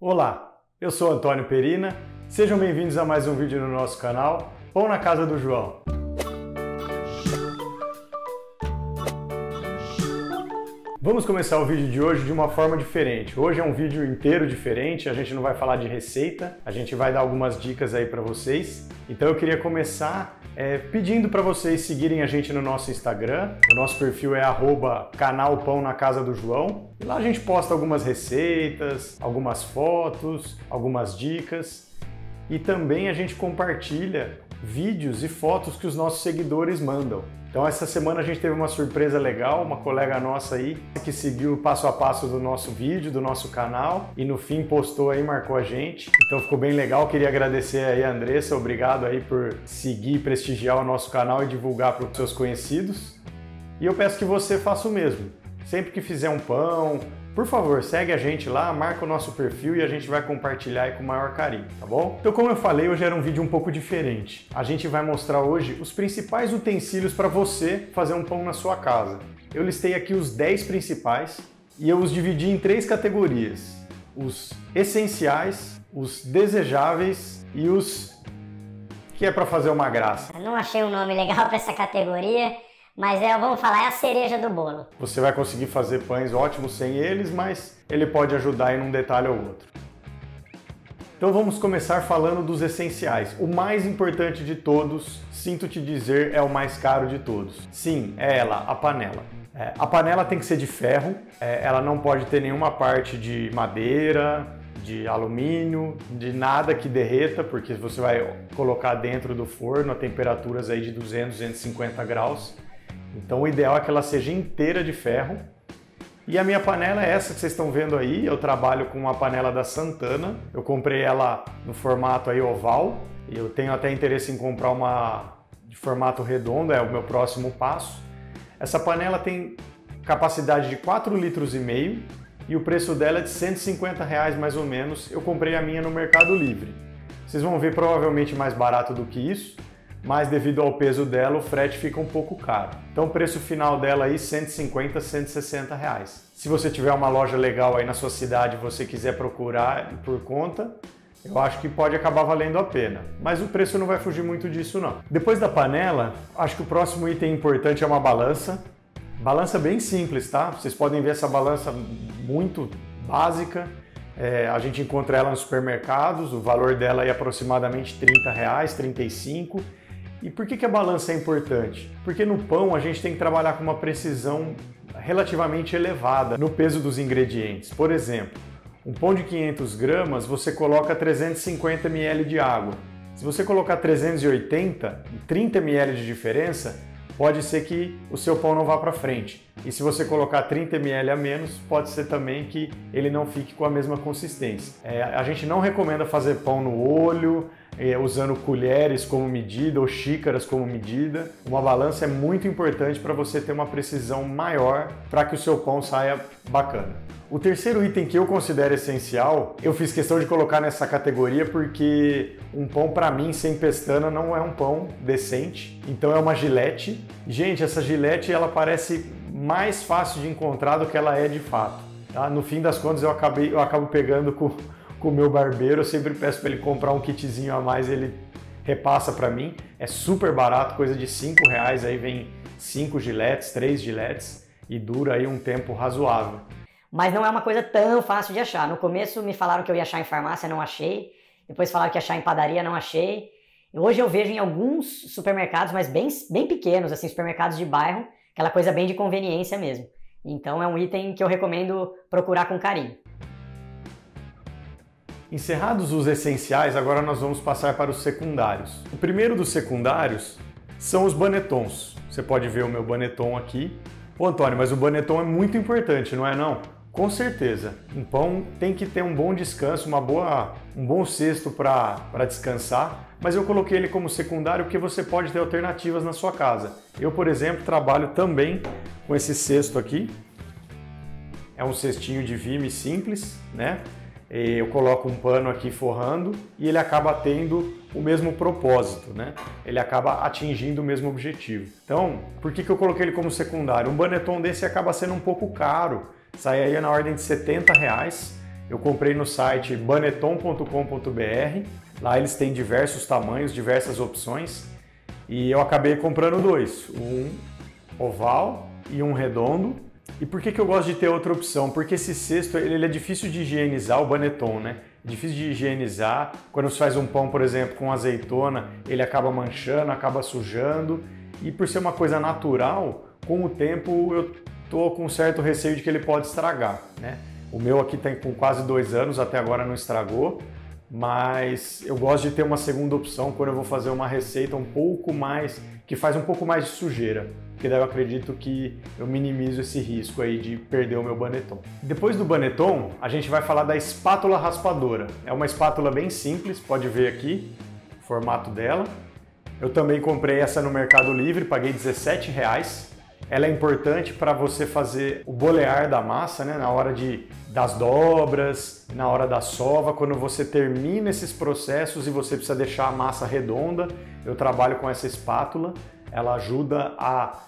Olá, eu sou Antônio Perina, sejam bem-vindos a mais um vídeo no nosso canal Pão na Casa do João. Vamos começar o vídeo de hoje de uma forma diferente. Hoje é um vídeo inteiro diferente, a gente não vai falar de receita, a gente vai dar algumas dicas aí para vocês. Então eu queria começar pedindo para vocês seguirem a gente no nosso Instagram. O nosso perfil é @canal Pão na Casa do João. E lá a gente posta algumas receitas, algumas fotos, algumas dicas. E também a gente compartilha vídeos e fotos que os nossos seguidores mandam. Então essa semana a gente teve uma surpresa legal, uma colega nossa aí que seguiu o passo a passo do nosso vídeo, do nosso canal e no fim postou aí, marcou a gente. Então ficou bem legal, queria agradecer aí a Andressa, obrigado aí por seguir e prestigiar o nosso canal e divulgar para os seus conhecidos. E eu peço que você faça o mesmo. Sempre que fizer um pão, por favor, segue a gente lá, marca o nosso perfil e a gente vai compartilhar aí com o maior carinho, tá bom? Então, como eu falei, hoje era um vídeo um pouco diferente. A gente vai mostrar hoje os principais utensílios para você fazer um pão na sua casa. Eu listei aqui os 10 principais e eu os dividi em 3 categorias. Os essenciais, os desejáveis e os que é para fazer uma graça. Eu não achei um nome legal para essa categoria. Mas vamos falar, é a cereja do bolo. Você vai conseguir fazer pães ótimos sem eles, mas ele pode ajudar em um detalhe ou outro. Então vamos começar falando dos essenciais. O mais importante de todos, sinto te dizer, é o mais caro de todos. Sim, é ela, a panela. A panela tem que ser de ferro, ela não pode ter nenhuma parte de madeira, de alumínio, de nada que derreta, porque você vai colocar dentro do forno a temperaturas aí de 200, 250 graus. Então o ideal é que ela seja inteira de ferro. E a minha panela é essa que vocês estão vendo aí. Eu trabalho com uma panela da Santana. Eu comprei ela no formato aí oval. E eu tenho até interesse em comprar uma de formato redondo, é o meu próximo passo. Essa panela tem capacidade de 4,5 litros e o preço dela é de R$150 mais ou menos. Eu comprei a minha no Mercado Livre. Vocês vão ver provavelmente mais barato do que isso, mas devido ao peso dela, o frete fica um pouco caro. Então o preço final dela aí, R$150, R$160. Se você tiver uma loja legal aí na sua cidade e você quiser procurar por conta, eu acho que pode acabar valendo a pena. Mas o preço não vai fugir muito disso não. Depois da panela, acho que o próximo item importante é uma balança. Balança bem simples, tá? Vocês podem ver essa balança muito básica. A gente encontra ela nos supermercados, o valor dela é aproximadamente R$30, 35. E por que a balança é importante? Porque no pão a gente tem que trabalhar com uma precisão relativamente elevada no peso dos ingredientes. Por exemplo, um pão de 500 gramas você coloca 350 ml de água. Se você colocar 380, 30 ml de diferença, pode ser que o seu pão não vá para frente. E se você colocar 30 ml a menos, pode ser também que ele não fique com a mesma consistência. A gente não recomenda fazer pão no olho, usando colheres como medida ou xícaras como medida. Uma balança é muito importante para você ter uma precisão maior para que o seu pão saia bacana. O terceiro item que eu considero essencial, eu fiz questão de colocar nessa categoria porque um pão para mim sem pestana não é um pão decente. Então é uma gilete. Gente, essa gilete ela parece mais fácil de encontrar do que ela é de fato. Tá? No fim das contas eu acabo pegando com o meu barbeiro, eu sempre peço para ele comprar um kitzinho a mais, ele repassa para mim. É super barato, coisa de R$5, aí vem 5 giletes, 3 giletes e dura aí um tempo razoável. Mas não é uma coisa tão fácil de achar. No começo me falaram que eu ia achar em farmácia, não achei. Depois falaram que ia achar em padaria, não achei. Hoje eu vejo em alguns supermercados, mas bem pequenos, assim, supermercados de bairro, aquela coisa bem de conveniência mesmo. Então é um item que eu recomendo procurar com carinho. Encerrados os essenciais, agora nós vamos passar para os secundários. O primeiro dos secundários são os banetons. Você pode ver o meu baneton aqui. Pô, Antônio, mas o baneton é muito importante, não é não? Com certeza. Um pão tem que ter um bom descanso, um bom cesto para descansar, mas eu coloquei ele como secundário porque você pode ter alternativas na sua casa. Eu, por exemplo, trabalho também com esse cesto aqui. É um cestinho de vime simples, né? Eu coloco um pano aqui forrando e ele acaba tendo o mesmo propósito, né? Ele acaba atingindo o mesmo objetivo. Então, por que eu coloquei ele como secundário? Um baneton desse acaba sendo um pouco caro, sai aí na ordem de R$70. Eu comprei no site baneton.com.br, lá eles têm diversos tamanhos, diversas opções, e eu acabei comprando dois, um oval e um redondo. E por que eu gosto de ter outra opção? Porque esse cesto ele é difícil de higienizar, o Baneton, né? É difícil de higienizar. Quando você faz um pão, por exemplo, com azeitona, ele acaba manchando, acaba sujando. E por ser uma coisa natural, com o tempo eu tô com um certo receio de que ele pode estragar, né? O meu aqui tem com quase 2 anos, até agora não estragou. Mas eu gosto de ter uma segunda opção quando eu vou fazer uma receita um pouco mais, que faz um pouco mais de sujeira, porque daí eu acredito que eu minimizo esse risco aí de perder o meu Baneton. Depois do Baneton, a gente vai falar da espátula raspadora. É uma espátula bem simples, pode ver aqui o formato dela. Eu também comprei essa no Mercado Livre, paguei R$17. Ela é importante para você fazer o bolear da massa, né? Na hora das dobras, na hora da sova, quando você termina esses processos e você precisa deixar a massa redonda. Eu trabalho com essa espátula, ela ajuda a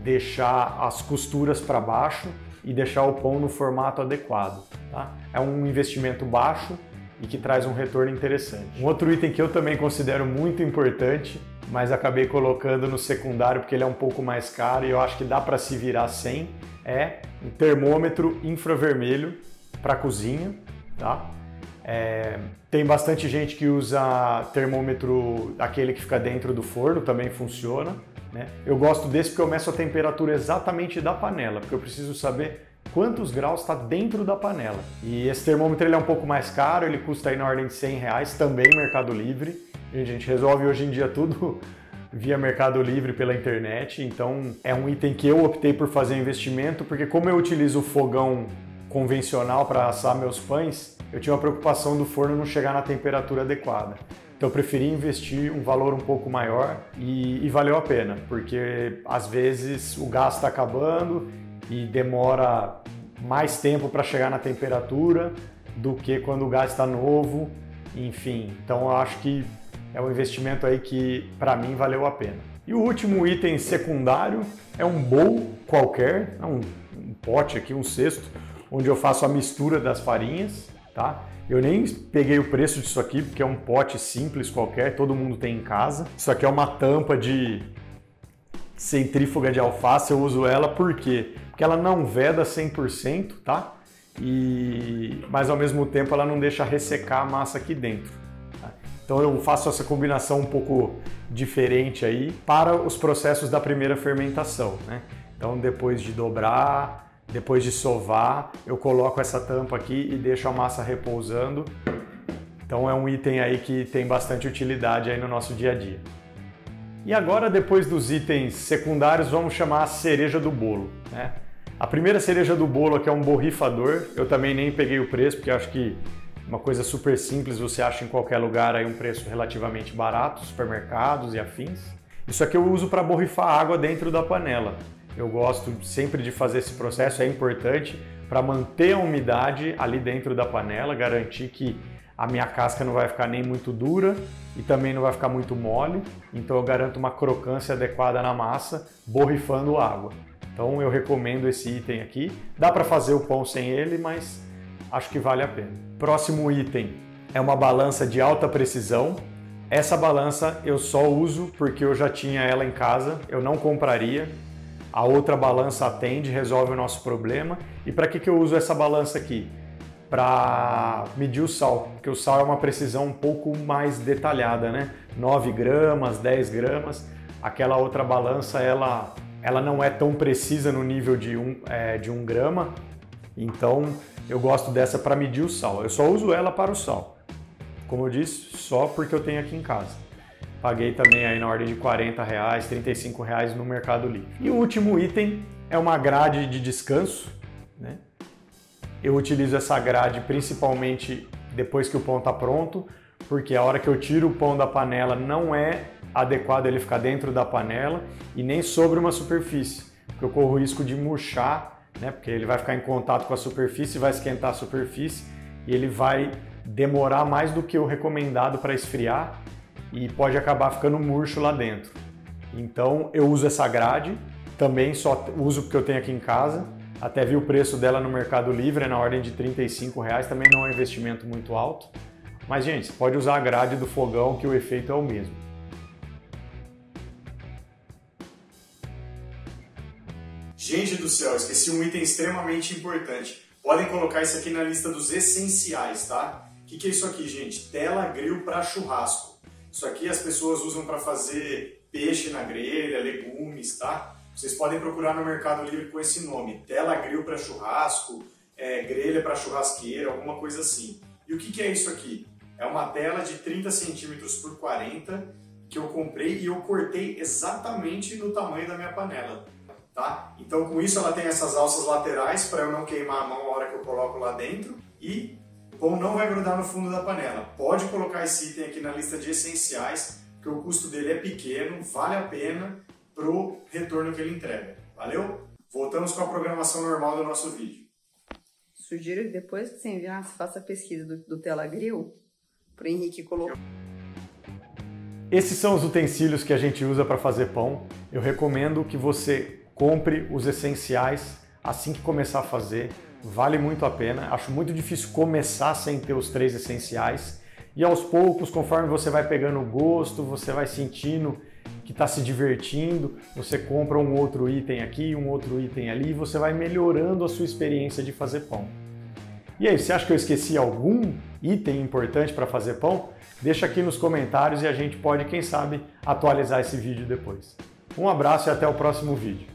deixar as costuras para baixo e deixar o pão no formato adequado. Tá? É um investimento baixo e que traz um retorno interessante. Um outro item que eu também considero muito importante, mas acabei colocando no secundário porque ele é um pouco mais caro e eu acho que dá para se virar sem, é um termômetro infravermelho para cozinha. Tá? Tem bastante gente que usa termômetro, aquele que fica dentro do forno, também funciona. Né? Eu gosto desse porque eu meço a temperatura exatamente da panela, porque eu preciso saber quantos graus está dentro da panela. E esse termômetro ele é um pouco mais caro, ele custa aí na ordem de R$100, também Mercado Livre. E a gente resolve hoje em dia tudo via Mercado Livre pela internet, então é um item que eu optei por fazer investimento, porque como eu utilizo o fogão convencional para assar meus pães, eu tinha a preocupação do forno não chegar na temperatura adequada. Então eu preferi investir um valor um pouco maior e valeu a pena, porque às vezes o gás está acabando e demora mais tempo para chegar na temperatura do que quando o gás está novo, enfim. Então eu acho que é um investimento aí que para mim valeu a pena. E o último item secundário é um bowl qualquer, um pote aqui, um cesto, onde eu faço a mistura das farinhas, tá? Eu nem peguei o preço disso aqui, porque é um pote simples qualquer, todo mundo tem em casa. Isso aqui é uma tampa de centrífuga de alface, eu uso ela por quê? Porque ela não veda 100%, tá? Mas ao mesmo tempo ela não deixa ressecar a massa aqui dentro. Tá? Então eu faço essa combinação um pouco diferente aí para os processos da primeira fermentação, né? Então depois de dobrar, depois de sovar, eu coloco essa tampa aqui e deixo a massa repousando. Então é um item aí que tem bastante utilidade aí no nosso dia a dia. E agora, depois dos itens secundários, vamos chamar a cereja do bolo, né? A primeira cereja do bolo aqui é um borrifador. Eu também nem peguei o preço, porque acho que uma coisa super simples, você acha em qualquer lugar aí um preço relativamente barato, supermercados e afins. Isso aqui eu uso para borrifar água dentro da panela. Eu gosto sempre de fazer esse processo, é importante para manter a umidade ali dentro da panela, garantir que a minha casca não vai ficar nem muito dura e também não vai ficar muito mole, então eu garanto uma crocância adequada na massa, borrifando água. Então eu recomendo esse item aqui. Dá para fazer o pão sem ele, mas acho que vale a pena. Próximo item é uma balança de alta precisão. Essa balança eu só uso porque eu já tinha ela em casa, eu não compraria. A outra balança atende, resolve o nosso problema. E para que eu uso essa balança aqui? Para medir o sal, porque o sal é uma precisão um pouco mais detalhada, né? 9 gramas, 10 gramas. Aquela outra balança, ela não é tão precisa no nível de 1 grama. Então eu gosto dessa para medir o sal. Eu só uso ela para o sal. Como eu disse, só porque eu tenho aqui em casa. Paguei também aí na ordem de R$40, R$35 no Mercado Livre. E o último item é uma grade de descanso, né? Eu utilizo essa grade principalmente depois que o pão está pronto, porque a hora que eu tiro o pão da panela não é adequado ele ficar dentro da panela e nem sobre uma superfície, porque eu corro o risco de murchar, né? Porque ele vai ficar em contato com a superfície, vai esquentar a superfície e ele vai demorar mais do que o recomendado para esfriar e pode acabar ficando murcho lá dentro. Então eu uso essa grade, também só uso porque eu tenho aqui em casa, Até vi o preço dela no Mercado Livre, é na ordem de R$35, também não é um investimento muito alto. Mas, gente, você pode usar a grade do fogão que o efeito é o mesmo. Gente do céu, esqueci um item extremamente importante. Podem colocar isso aqui na lista dos essenciais, tá? O que é isso aqui, gente? Tela grill para churrasco. Isso aqui as pessoas usam para fazer peixe na grelha, legumes, tá? Vocês podem procurar no Mercado Livre com esse nome. Tela grill para churrasco, grelha para churrasqueira, alguma coisa assim. E o que é isso aqui? É uma tela de 30 centímetros por 40 que eu comprei e eu cortei exatamente no tamanho da minha panela. Tá? Então com isso ela tem essas alças laterais para eu não queimar a mão a hora que eu coloco lá dentro e o pão não vai grudar no fundo da panela. Pode colocar esse item aqui na lista de essenciais, porque o custo dele é pequeno, vale a pena pro retorno que ele entrega. Valeu? Voltamos com a programação normal do nosso vídeo. Sugiro que depois que você enviar, você faça a pesquisa do Tela Grill pro Henrique colocar. Esses são os utensílios que a gente usa para fazer pão. Eu recomendo que você compre os essenciais assim que começar a fazer, vale muito a pena. Acho muito difícil começar sem ter os 3 essenciais e aos poucos, conforme você vai pegando o gosto, você vai sentindo que está se divertindo, você compra um outro item aqui, um outro item ali e você vai melhorando a sua experiência de fazer pão. E aí, você acha que eu esqueci algum item importante para fazer pão? Deixa aqui nos comentários e a gente pode, quem sabe, atualizar esse vídeo depois. Um abraço e até o próximo vídeo.